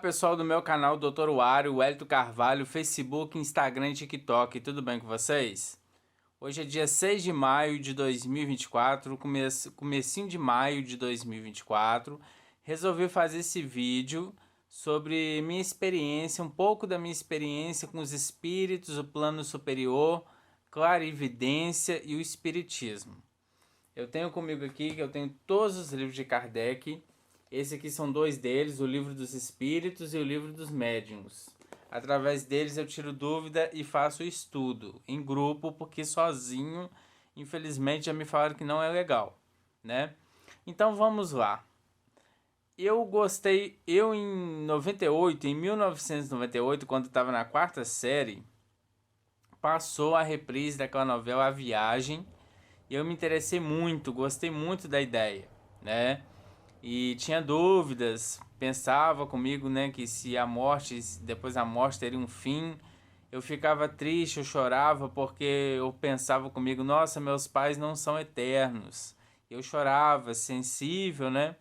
Pessoal do meu canal Dr. Wario, Wellington Carvalho, Facebook, Instagram e TikTok, tudo bem com vocês? Hoje é dia 6 de maio de 2024, comecinho de maio de 2024. Resolvi fazer esse vídeo sobre minha experiência, um pouco da minha experiência com os espíritos, o plano superior, clarividência e o espiritismo. Eu tenho comigo aqui que eu tenho todos os livros de Kardec. Esse aqui são dois deles, o Livro dos Espíritos e o Livro dos Médiuns. Através deles eu tiro dúvida e faço estudo em grupo, porque sozinho, infelizmente, já me falaram que não é legal, né? Então vamos lá. Eu em 1998, quando estava na quarta série, passou a reprise daquela novela A Viagem, e eu me interessei muito, gostei muito da ideia, né? E tinha dúvidas, pensava comigo, né, que se a morte, depois da morte teria um fim. Eu ficava triste, eu chorava porque eu pensava comigo, nossa, meus pais não são eternos. Eu chorava, sensível, né?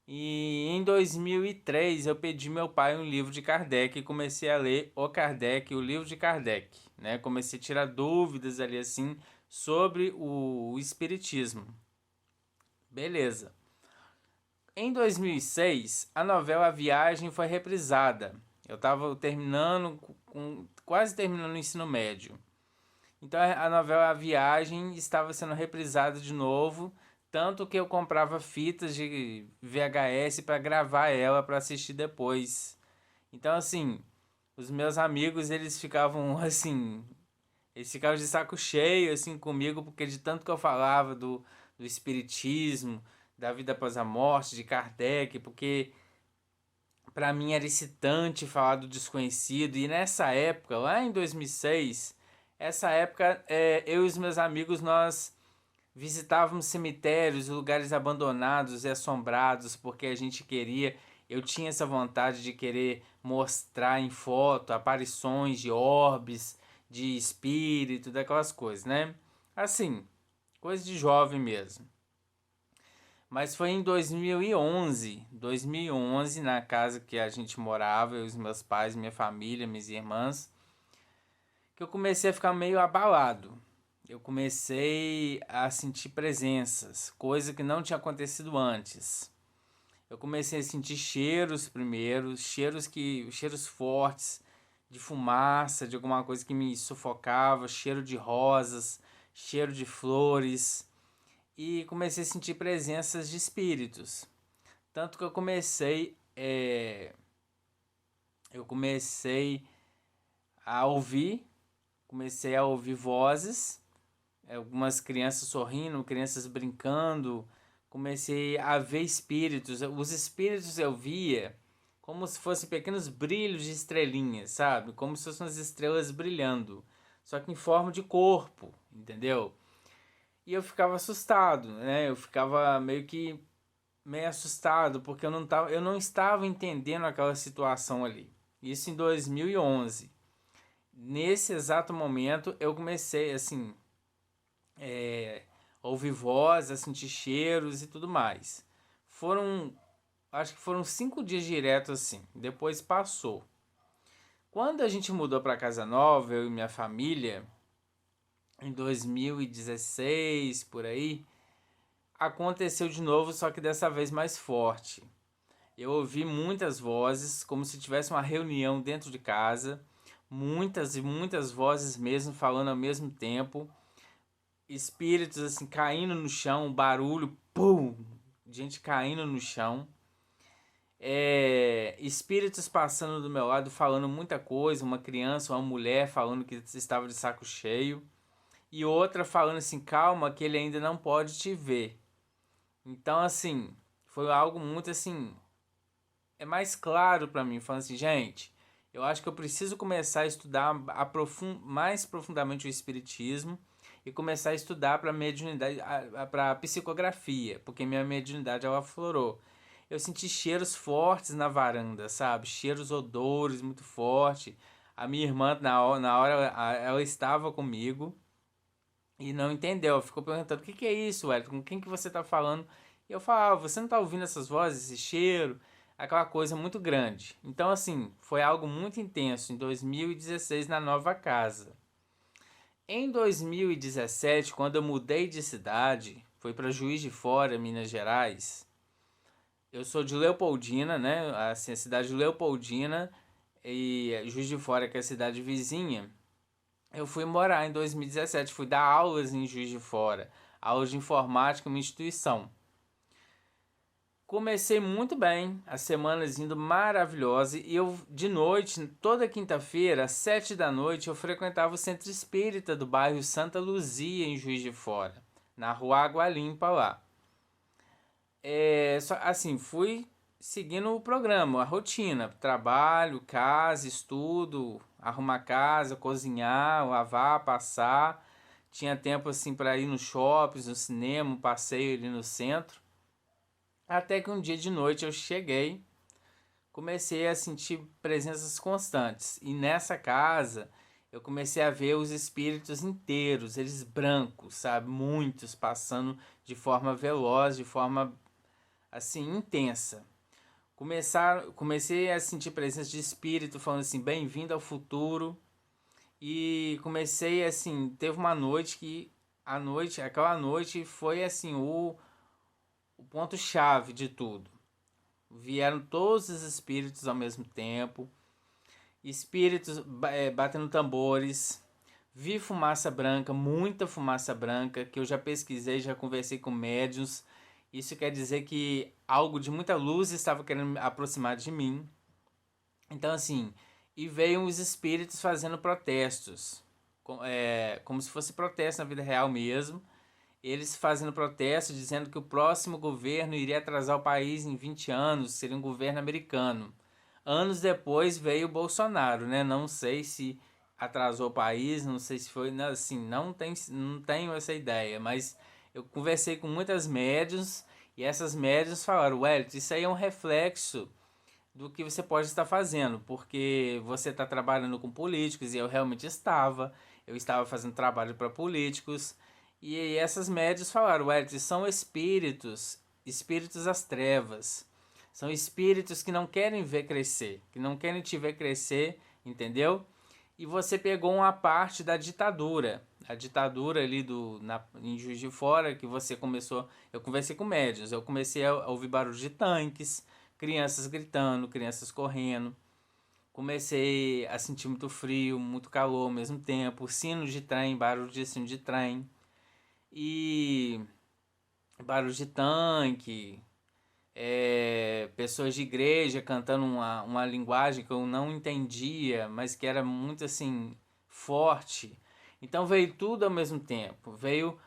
E em 2003 eu pedi meu pai um livro de Kardec e comecei a ler o Kardec, o livro de Kardec, né? Comecei a tirar dúvidas ali assim sobre o espiritismo. Beleza. Em 2006, a novela A Viagem foi reprisada. Eu estava quase terminando o ensino médio. Então a novela A Viagem estava sendo reprisada de novo, tanto que eu comprava fitas de VHS para gravar ela para assistir depois. Então assim, os meus amigos eles ficavam assim, eles ficavam de saco cheio assim comigo, porque de tanto que eu falava do espiritismo, da vida após a morte, de Kardec, porque para mim era excitante falar do desconhecido. E nessa época, lá em 2006, essa época, eu e os meus amigos, nós visitávamos cemitérios, lugares abandonados e assombrados, porque a gente queria, eu tinha essa vontade de querer mostrar em foto aparições de orbes, de espírito, daquelas coisas, né? Assim, coisa de jovem mesmo. Mas foi em 2011, na casa que a gente morava, eu, os meus pais, minha família, minhas irmãs, que eu comecei a ficar meio abalado. Eu comecei a sentir presenças, coisa que não tinha acontecido antes. Eu comecei a sentir cheiros primeiro, cheiros fortes, de fumaça, de alguma coisa que me sufocava, cheiro de rosas, cheiro de flores, e comecei a sentir presenças de espíritos. Tanto que eu comecei a ouvir, comecei a ouvir vozes, algumas crianças sorrindo, crianças brincando, comecei a ver espíritos. Os espíritos eu via como se fossem pequenos brilhos de estrelinhas, sabe? Como se fossem as estrelas brilhando, só que em forma de corpo, entendeu? E eu ficava assustado, né? Eu ficava meio assustado porque eu não estava entendendo aquela situação ali. Isso em 2011. Nesse exato momento eu comecei assim, a ouvir voz, a sentir cheiros e tudo mais. Acho que foram 5 dias direto assim. Depois passou. Quando a gente mudou para casa nova, eu e minha família, em 2016 por aí, aconteceu de novo, só que dessa vez mais forte. Eu ouvi muitas vozes, como se tivesse uma reunião dentro de casa, muitas e muitas vozes mesmo falando ao mesmo tempo, espíritos assim caindo no chão, um barulho, pum, gente caindo no chão, espíritos passando do meu lado falando muita coisa, uma criança, uma mulher falando que estava de saco cheio e outra falando assim, calma, que ele ainda não pode te ver. Então assim, foi algo muito assim, é mais claro para mim, falando assim, gente, eu acho que eu preciso começar a estudar mais profundamente o espiritismo e começar a estudar para mediunidade, para psicografia, porque minha mediunidade ela aflorou. Eu senti cheiros fortes na varanda, sabe? Cheiros, odores muito fortes. A minha irmã na hora ela estava comigo e não entendeu. Ficou perguntando: o que é isso, Wellington? Com quem que você está falando? E eu falava: você não está ouvindo essas vozes, esse cheiro? aquela coisa muito grande. Então, assim, foi algo muito intenso em 2016 na nova casa. Em 2017, quando eu mudei de cidade, fui para Juiz de Fora, Minas Gerais. Eu sou de Leopoldina, né? Assim, a cidade de Leopoldina e Juiz de Fora, que é a cidade vizinha. Eu fui morar em 2017, fui dar aulas em Juiz de Fora, aulas de informática em uma instituição. Comecei muito bem, as semanas indo maravilhosa e eu de noite, toda quinta-feira, às 7 da noite, eu frequentava o Centro Espírita do bairro Santa Luzia, em Juiz de Fora, na rua Água Limpa lá. Assim, fui seguindo o programa, a rotina, trabalho, casa, estudo, arrumar casa, cozinhar, lavar, passar. Tinha tempo assim para ir nos shoppings, no cinema, um passeio ali no centro. Até que um dia de noite eu cheguei, comecei a sentir presenças constantes. E nessa casa eu comecei a ver os espíritos inteiros, eles brancos, sabe? Muitos passando de forma veloz, de forma assim intensa. Comecei a sentir presença de espírito falando assim, bem-vindo ao futuro. E comecei assim, teve uma noite que aquela noite foi assim o ponto chave de tudo. Vieram todos os espíritos ao mesmo tempo, espíritos batendo tambores, vi fumaça branca, muita fumaça branca, que eu já pesquisei, já conversei com médiuns. Isso quer dizer que algo de muita luz estava querendo me aproximar de mim. Então, assim, e veio os espíritos fazendo protestos, como se fosse protesto na vida real mesmo. Eles fazendo protesto, dizendo que o próximo governo iria atrasar o país em 20 anos, seria um governo americano. Anos depois veio o Bolsonaro, né? Não sei se atrasou o país, não sei se foi, assim, não tenho essa ideia, mas eu conversei com muitas médiums e essas médiums falaram, Wellington, isso aí é um reflexo do que você pode estar fazendo, porque você está trabalhando com políticos e eu realmente estava. Eu estava fazendo trabalho para políticos e essas médias falaram, Wellington, são espíritos, espíritos das trevas. São espíritos que não querem ver crescer, que não querem te ver crescer, entendeu? E você pegou uma parte da ditadura, a ditadura ali em Juiz de Fora, que você começou. Eu conversei com médios, eu comecei a ouvir barulho de tanques, crianças gritando, crianças correndo. Comecei a sentir muito frio, muito calor ao mesmo tempo, sinos de trem, barulho de sino de trem e barulho de tanque, pessoas de igreja cantando uma linguagem que eu não entendia, mas que era muito assim forte. Então veio tudo ao mesmo tempo. Veio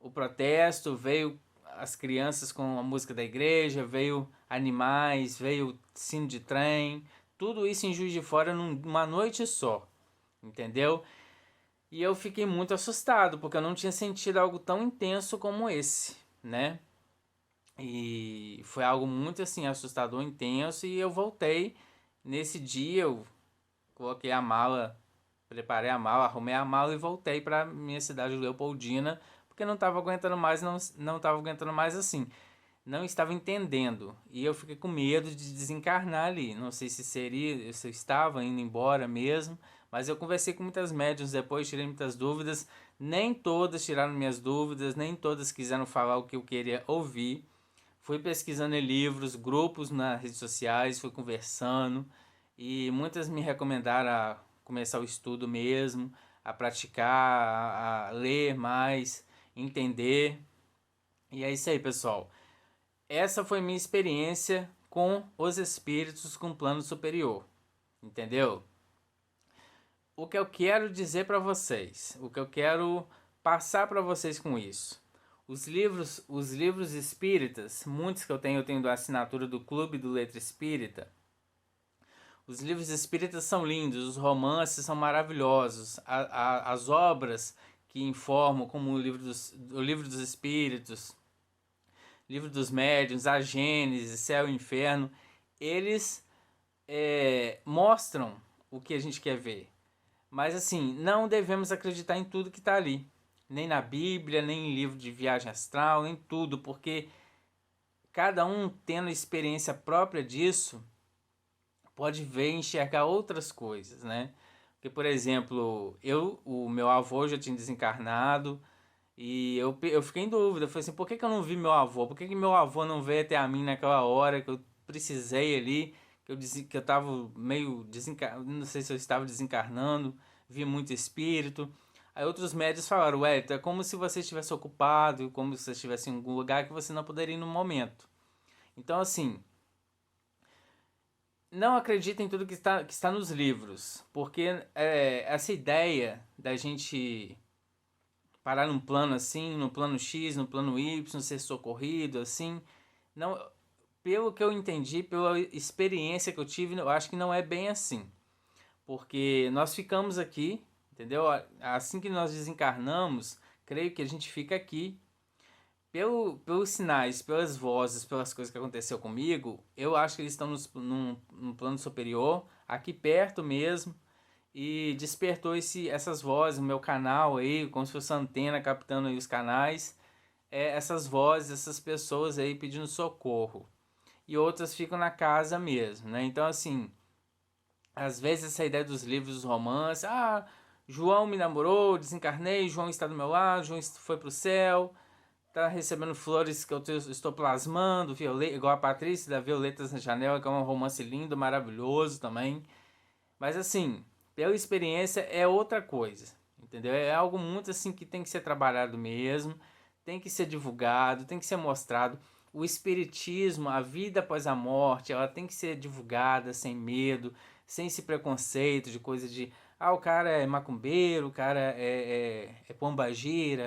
o protesto, veio as crianças com a música da igreja, veio animais, veio sino de trem, tudo isso em Juiz de Fora numa noite só, entendeu? E eu fiquei muito assustado, porque eu não tinha sentido algo tão intenso como esse, né? E foi algo muito assim assustador, intenso, e eu voltei nesse dia, eu coloquei a mala, preparei a mala, arrumei a mala e voltei para minha cidade de Leopoldina, porque não estava aguentando mais, não estava aguentando mais assim. Não estava entendendo. E eu fiquei com medo de desencarnar ali. Não sei se eu estava indo embora mesmo, mas eu conversei com muitas médiuns depois, tirei muitas dúvidas. Nem todas tiraram minhas dúvidas, nem todas quiseram falar o que eu queria ouvir. Fui pesquisando em livros, grupos nas redes sociais, fui conversando e muitas me recomendaram a começar o estudo mesmo, a praticar, a ler mais, entender. E é isso aí, pessoal. Essa foi minha experiência com os espíritos com plano superior. Entendeu? O que eu quero dizer para vocês, o que eu quero passar para vocês com isso. Os livros espíritas, muitos que eu tenho da assinatura do Clube do Letra Espírita. Os livros espíritas são lindos, os romances são maravilhosos, as obras que informam, como o livro dos Espíritos, livro dos Médiuns, a Gênese, Céu e Inferno, eles mostram o que a gente quer ver. Mas assim, não devemos acreditar em tudo que está ali. Nem na Bíblia, nem em livro de viagem astral, nem tudo, porque cada um tendo experiência própria disso, pode ver e enxergar outras coisas, né? Porque, por exemplo, o meu avô já tinha desencarnado e eu fiquei em dúvida. Eu falei assim, por que eu não vi meu avô? Por que meu avô não veio até a mim naquela hora que eu precisei ali, que eu tava meio desencarnado, não sei se eu estava desencarnando, vi muito espírito. Aí outros médios falaram, ué, é como se você estivesse ocupado, como se você estivesse em algum lugar que você não poderia ir no momento. Então, assim, não acredita em tudo que está nos livros, porque essa ideia da gente parar num plano assim, no plano X, no plano Y, ser socorrido assim, não, pelo que eu entendi, pela experiência que eu tive, eu acho que não é bem assim, porque nós ficamos aqui, entendeu? Assim que nós desencarnamos, creio que a gente fica aqui. Pelos sinais, pelas vozes, pelas coisas que aconteceu comigo, eu acho que eles estão num plano superior, aqui perto mesmo, e despertou essas vozes no meu canal aí, como se fosse antena captando aí os canais, essas vozes, essas pessoas aí pedindo socorro. E outras ficam na casa mesmo, né? Então, assim, às vezes essa ideia dos livros, dos romances, João me namorou, desencarnei, João está do meu lado, João foi pro céu, tá recebendo flores que eu estou plasmando, igual a Patrícia da Violetas na Janela, que é um romance lindo, maravilhoso também. Mas assim, pela experiência é outra coisa, entendeu? É algo muito assim que tem que ser trabalhado mesmo, tem que ser divulgado, tem que ser mostrado. O espiritismo, a vida após a morte, ela tem que ser divulgada sem medo, sem esse preconceito de coisa de o cara é macumbeiro, o cara é pombagira,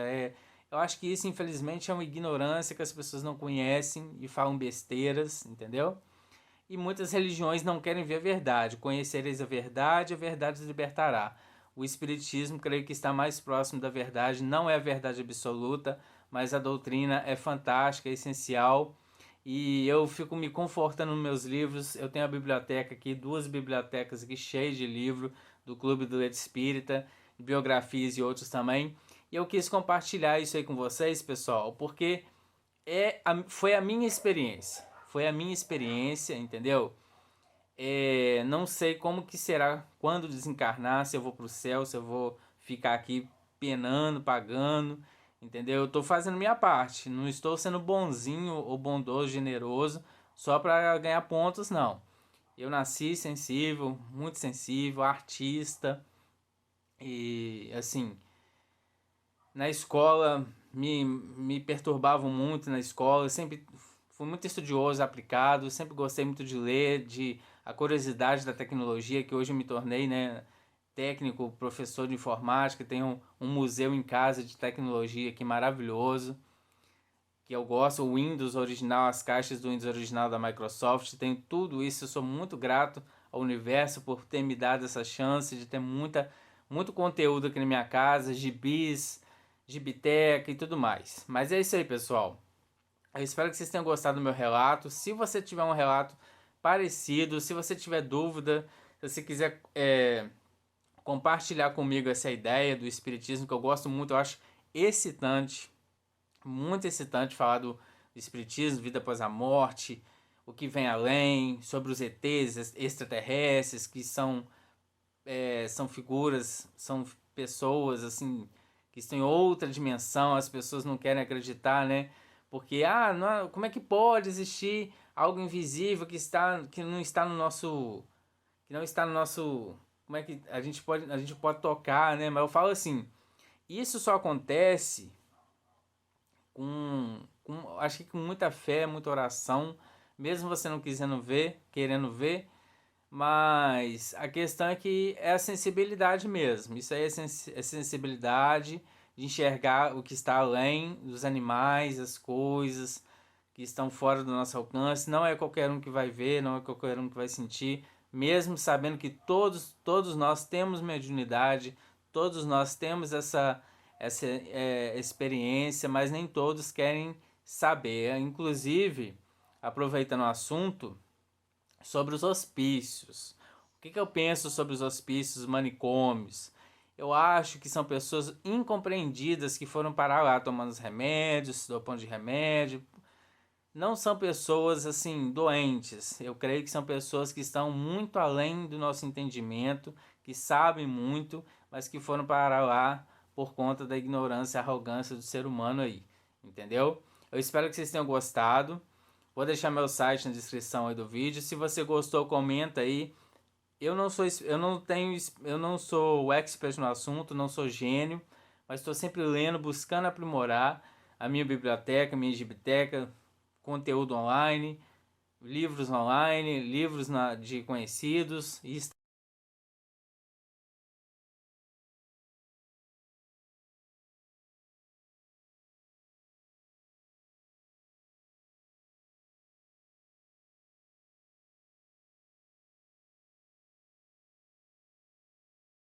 Eu acho que isso, infelizmente, é uma ignorância que as pessoas não conhecem e falam besteiras, entendeu? E muitas religiões não querem ver a verdade. Conhecereis a verdade os libertará. O Espiritismo, creio que está mais próximo da verdade, não é a verdade absoluta, mas a doutrina é fantástica, é essencial. E eu fico me confortando nos meus livros. Eu tenho a biblioteca aqui, 2 bibliotecas aqui cheias de livro do Clube do Leite Espírita, biografias e outros também. E eu quis compartilhar isso aí com vocês, pessoal, porque foi a minha experiência. Foi a minha experiência, entendeu? Não sei como que será quando desencarnar, se eu vou pro céu, se eu vou ficar aqui penando, pagando, entendeu? Eu tô fazendo minha parte, não estou sendo bonzinho ou bondoso, generoso, só para ganhar pontos, não. Eu nasci sensível, muito sensível, artista, e assim, na escola me perturbavam muito na escola, eu sempre fui muito estudioso, aplicado, sempre gostei muito de ler, de a curiosidade da tecnologia, que hoje eu me tornei, né, técnico, professor de informática, tenho um museu em casa de tecnologia aqui maravilhoso, que eu gosto, o Windows original, as caixas do Windows original da Microsoft, tenho tudo isso, eu sou muito grato ao universo por ter me dado essa chance de ter muito conteúdo aqui na minha casa, gibis, gibiteca e tudo mais. Mas é isso aí, pessoal. Eu espero que vocês tenham gostado do meu relato. Se você tiver um relato parecido, se você tiver dúvida, se você quiser compartilhar comigo essa ideia do espiritismo, que eu gosto muito, eu acho excitante, muito excitante falar do espiritismo, vida após a morte, o que vem além, sobre os ETs extraterrestres, que são figuras, são pessoas assim que estão em outra dimensão, as pessoas não querem acreditar, né? Porque não, como é que pode existir algo invisível que não está no nosso como é que a gente pode tocar, né? Mas eu falo assim, isso só acontece acho que com muita fé, muita oração, mesmo você não querendo ver, mas a questão é que é a sensibilidade mesmo. Isso aí é sensibilidade de enxergar o que está além dos animais, as coisas que estão fora do nosso alcance. Não é qualquer um que vai ver, não é qualquer um que vai sentir, mesmo sabendo que todos nós temos mediunidade, todos nós temos essa experiência, mas nem todos querem saber. Inclusive, aproveitando o assunto, sobre os hospícios. O que eu penso sobre os hospícios, manicômios? Eu acho que são pessoas incompreendidas que foram parar lá tomando os remédios, dopando de remédio, não são pessoas assim doentes. Eu creio que são pessoas que estão muito além do nosso entendimento, que sabem muito, mas que foram parar lá por conta da ignorância e arrogância do ser humano aí, entendeu? Eu espero que vocês tenham gostado. Vou deixar meu site na descrição aí do vídeo. Se você gostou, comenta aí. Eu não sou expert no assunto, não sou gênio, mas estou sempre lendo, buscando aprimorar a minha biblioteca, minha gibiteca, conteúdo online, livros online, livros de conhecidos e